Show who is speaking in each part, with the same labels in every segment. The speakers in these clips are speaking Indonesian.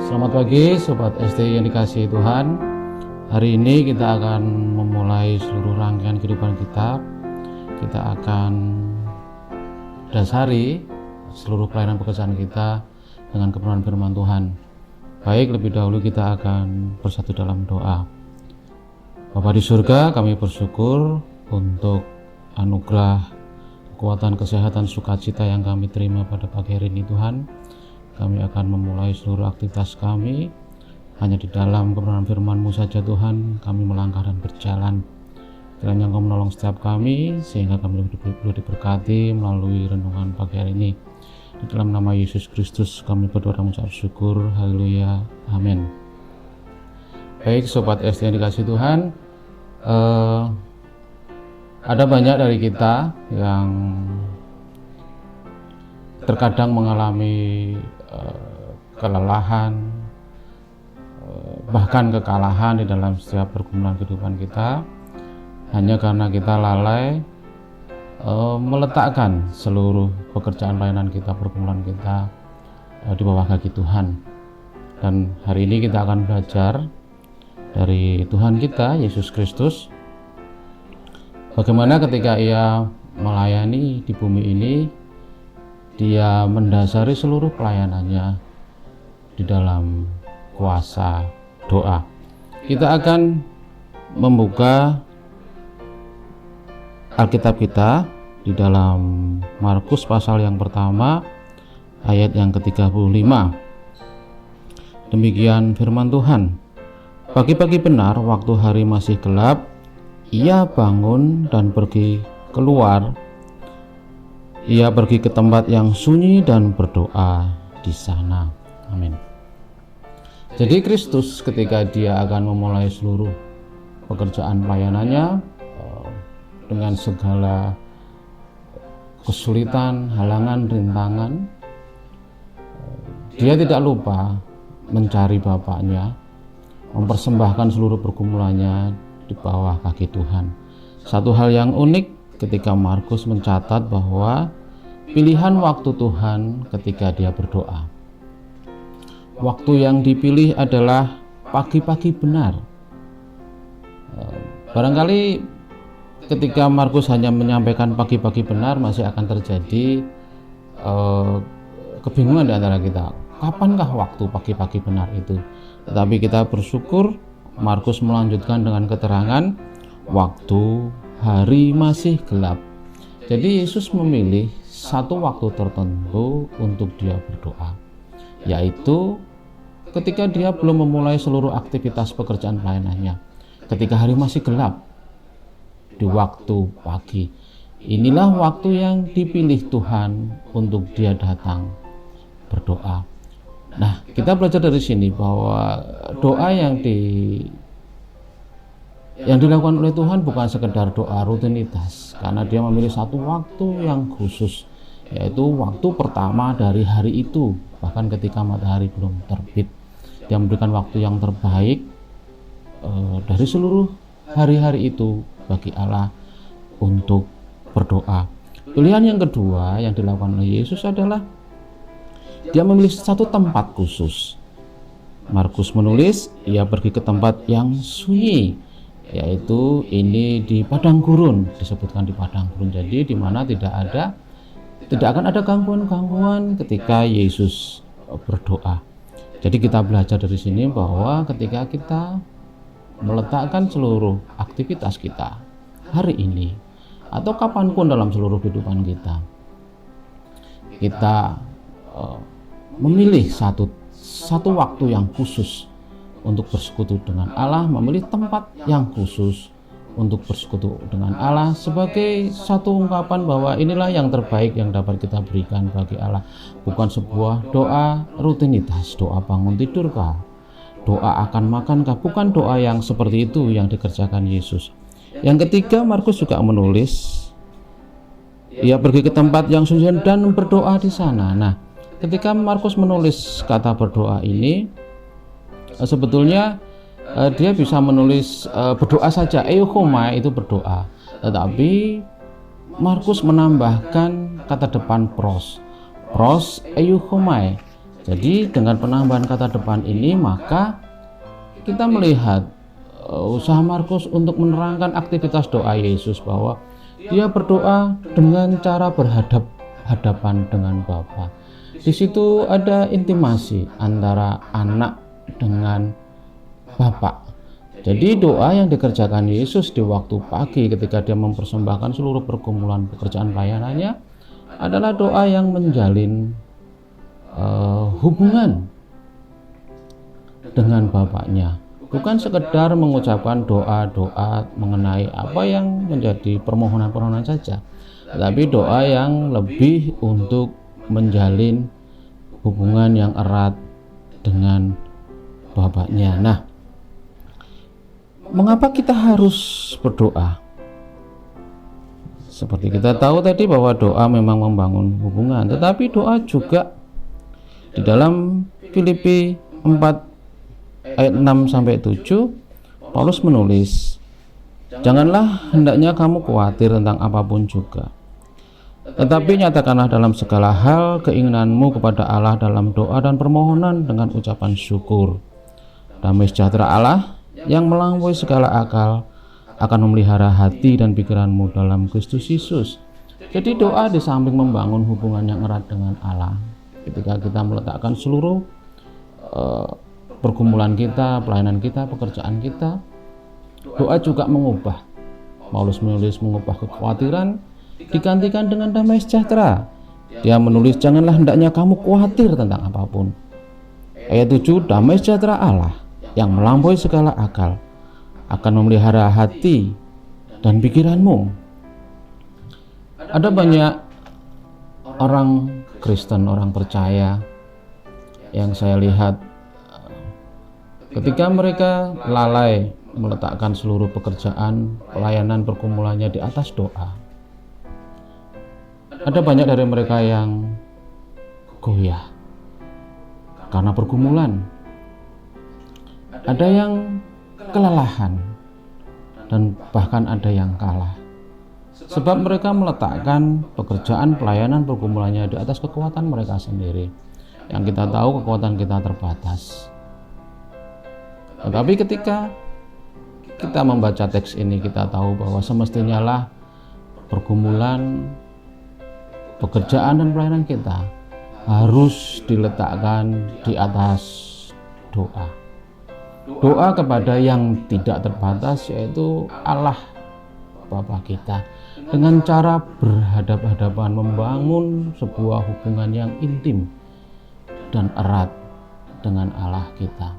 Speaker 1: Selamat pagi Sobat SD yang dikasihi Tuhan. Hari ini kita akan memulai seluruh rangkaian kehidupan kita. Kita akan dasari seluruh pelayanan pekerjaan kita dengan kebenaran firman Tuhan. Baik, lebih dahulu kita akan bersatu dalam doa. Bapa di surga, kami bersyukur untuk anugerah, kekuatan, kesehatan, sukacita yang kami terima pada pagi hari ini Tuhan. Kami akan memulai seluruh aktivitas kami hanya di dalam kebenaran firman-Mu saja Tuhan. Kami melangkah dan berjalan. Kiranya Engkau menolong setiap kami sehingga kami boleh diberkati melalui renungan pagi hari ini. Di dalam nama Yesus Kristus kami berdoa dan mengucap syukur. Haleluya. Amin. Baik Sobat SD yang dikasihi Tuhan, ada banyak dari kita yang terkadang mengalami kelelahan, bahkan kekalahan di dalam setiap pergumulan kehidupan kita, hanya karena kita lalai meletakkan seluruh pekerjaan pelayanan kita, pergumulan kita di bawah kaki Tuhan. Dan hari ini kita akan belajar dari Tuhan kita Yesus Kristus, bagaimana ketika Ia melayani di bumi ini, Dia mendasari seluruh pelayanannya di dalam kuasa doa. Kita akan membuka Alkitab kita di dalam Markus pasal yang pertama ayat yang ke-35. Demikian firman Tuhan. Pagi-pagi benar waktu hari masih gelap, Ia bangun dan pergi keluar. Ia pergi ke tempat yang sunyi dan berdoa di sana. Amin. Jadi Kristus ketika Dia akan memulai seluruh pekerjaan pelayanannya dengan segala kesulitan, halangan, rintangan, Dia tidak lupa mencari Bapaknya, mempersembahkan seluruh pergumulannya di bawah kaki Tuhan. Satu hal yang unik ketika Markus mencatat bahwa pilihan waktu Tuhan ketika Dia berdoa. Waktu yang dipilih adalah pagi-pagi benar. Barangkali ketika Markus hanya menyampaikan pagi-pagi benar, masih akan terjadi kebingungan di antara kita. Kapankah waktu pagi-pagi benar itu? Tetapi kita bersyukur Markus melanjutkan dengan keterangan waktu hari masih gelap. Jadi Yesus memilih satu waktu tertentu untuk Dia berdoa, yaitu ketika Dia belum memulai seluruh aktivitas pekerjaan pelayanannya, ketika hari masih gelap, di waktu pagi. Inilah waktu yang dipilih Tuhan untuk Dia datang berdoa. Nah, kita belajar dari sini bahwa doa yang dilakukan oleh Tuhan bukan sekedar doa rutinitas, karena Dia memilih satu waktu yang khusus, yaitu waktu pertama dari hari itu, bahkan ketika matahari belum terbit. Dia memberikan waktu yang terbaik dari seluruh hari-hari itu bagi Allah untuk berdoa. Pilihan yang kedua yang dilakukan oleh Yesus adalah Dia memilih satu tempat khusus. Markus menulis Ia pergi ke tempat yang sunyi, yaitu ini di padang gurun, disebutkan di padang gurun. Jadi di mana tidak akan ada gangguan-gangguan ketika Yesus berdoa. Jadi kita belajar dari sini bahwa ketika kita meletakkan seluruh aktivitas kita hari ini atau kapanpun dalam seluruh kehidupan kita, kita memilih satu waktu yang khusus untuk bersekutu dengan Allah, memilih tempat yang khusus untuk bersekutu dengan Allah sebagai satu ungkapan bahwa inilah yang terbaik yang dapat kita berikan bagi Allah. Bukan sebuah doa rutinitas, doa bangun tidurkah, doa akan makankah, bukan doa yang seperti itu yang dikerjakan Yesus. Yang ketiga, Markus juga menulis Ia pergi ke tempat yang sunyi dan berdoa di sana. Nah, ketika Markus menulis kata berdoa ini, sebetulnya dia bisa menulis berdoa saja, euchomai itu berdoa, tetapi Markus menambahkan kata depan pros euchomai. Jadi dengan penambahan kata depan ini, maka kita melihat usaha Markus untuk menerangkan aktivitas doa Yesus, bahwa dia berdoa dengan cara berhadap-hadapan dengan Bapa. Di situ ada intimasi antara anak dengan Bapa. Jadi doa yang dikerjakan Yesus di waktu pagi ketika dia mempersembahkan seluruh pergumulan pekerjaan pelayanannya adalah doa yang menjalin hubungan dengan Bapaknya. Bukan sekedar mengucapkan doa-doa mengenai apa yang menjadi permohonan-permohonan saja, tetapi doa yang lebih untuk menjalin hubungan yang erat dengan Bapaknya. Nah, mengapa kita harus berdoa? Seperti kita tahu tadi bahwa doa memang membangun hubungan, tetapi doa juga di dalam Filipi 4 ayat 6 sampai 7, Paulus menulis, "Janganlah hendaknya kamu khawatir tentang apapun juga, tetapi nyatakanlah dalam segala hal keinginanmu kepada Allah dalam doa dan permohonan dengan ucapan syukur. Damai sejahtera Allah yang melampaui segala akal akan memelihara hati dan pikiranmu dalam Kristus Yesus." Jadi doa di samping membangun hubungan yang erat dengan Allah, ketika kita meletakkan seluruh pergumulan kita, pelayanan kita, pekerjaan kita, doa juga mengubah. Paulus menulis mengubah kekhawatiran digantikan dengan damai sejahtera. Dia menulis, "Janganlah hendaknya kamu khawatir tentang apapun." Ayat 7, damai sejahtera Allah yang melampaui segala akal akan memelihara hati dan pikiranmu. Ada banyak orang Kristen, orang percaya yang saya lihat ketika mereka lalai meletakkan seluruh pekerjaan, pelayanan, pergumulannya di atas doa. Ada banyak dari mereka yang goyah karena pergumulan. Ada yang kelelahan dan bahkan ada yang kalah. Sebab mereka meletakkan pekerjaan, pelayanan, pergumulannya di atas kekuatan mereka sendiri. Yang kita tahu kekuatan kita terbatas. Tetapi ketika kita membaca teks ini, kita tahu bahwa semestinya lah pergumulan, pekerjaan dan pelayanan kita harus diletakkan di atas doa. Doa kepada yang tidak terbatas, yaitu Allah Bapa kita, dengan cara berhadap-hadapan, membangun sebuah hubungan yang intim dan erat dengan Allah kita.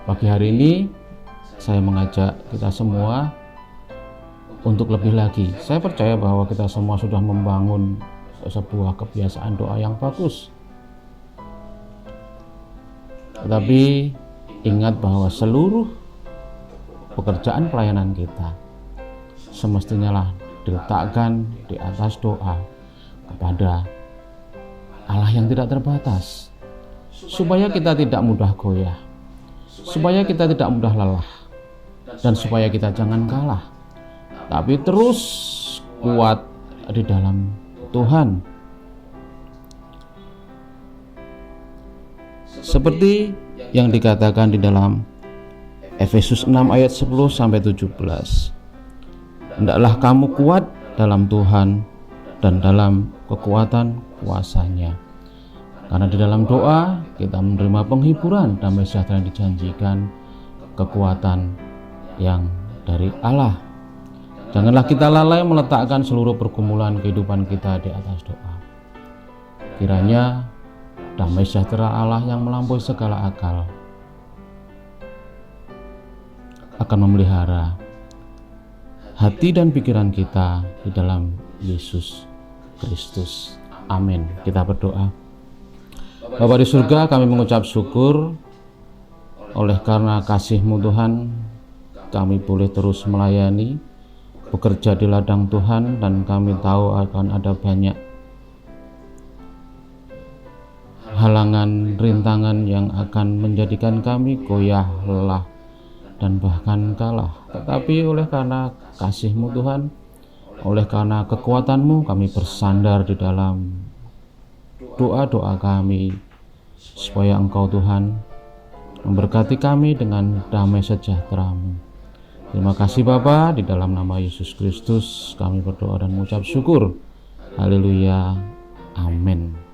Speaker 1: Pagi hari ini saya mengajak kita semua untuk lebih lagi. Saya percaya bahwa kita semua sudah membangun sebuah kebiasaan doa yang bagus. Tetapi ingat bahwa seluruh pekerjaan pelayanan kita semestinya lah diletakkan di atas doa kepada Allah yang tidak terbatas, supaya kita tidak mudah goyah, supaya kita tidak mudah lelah, dan supaya kita jangan kalah, tapi terus kuat di dalam Tuhan. Seperti yang dikatakan di dalam Efesus 6 ayat 10 sampai 17. Hendaklah kamu kuat dalam Tuhan dan dalam kekuatan kuasa-Nya. Karena di dalam doa kita menerima penghiburan, damai sejahtera yang dijanjikan, kekuatan yang dari Allah. Janganlah kita lalai meletakkan seluruh pergumulan kehidupan kita di atas doa. Kiranya damai sejahtera Allah yang melampaui segala akal akan memelihara hati dan pikiran kita di dalam Yesus Kristus. Amin. Kita berdoa. Bapa di surga, kami mengucap syukur oleh karena kasih-Mu Tuhan, kami boleh terus melayani, bekerja di ladang Tuhan, dan kami tahu akan ada banyak halangan, rintangan yang akan menjadikan kami goyah, lelah, dan bahkan kalah. Tetapi oleh karena kasih-Mu Tuhan, oleh karena kekuatan-Mu, kami bersandar di dalam doa-doa kami, supaya Engkau Tuhan memberkati kami dengan damai sejahtera-Mu. Terima kasih Bapa, di dalam nama Yesus Kristus kami berdoa dan mengucap syukur. Haleluya. Amin.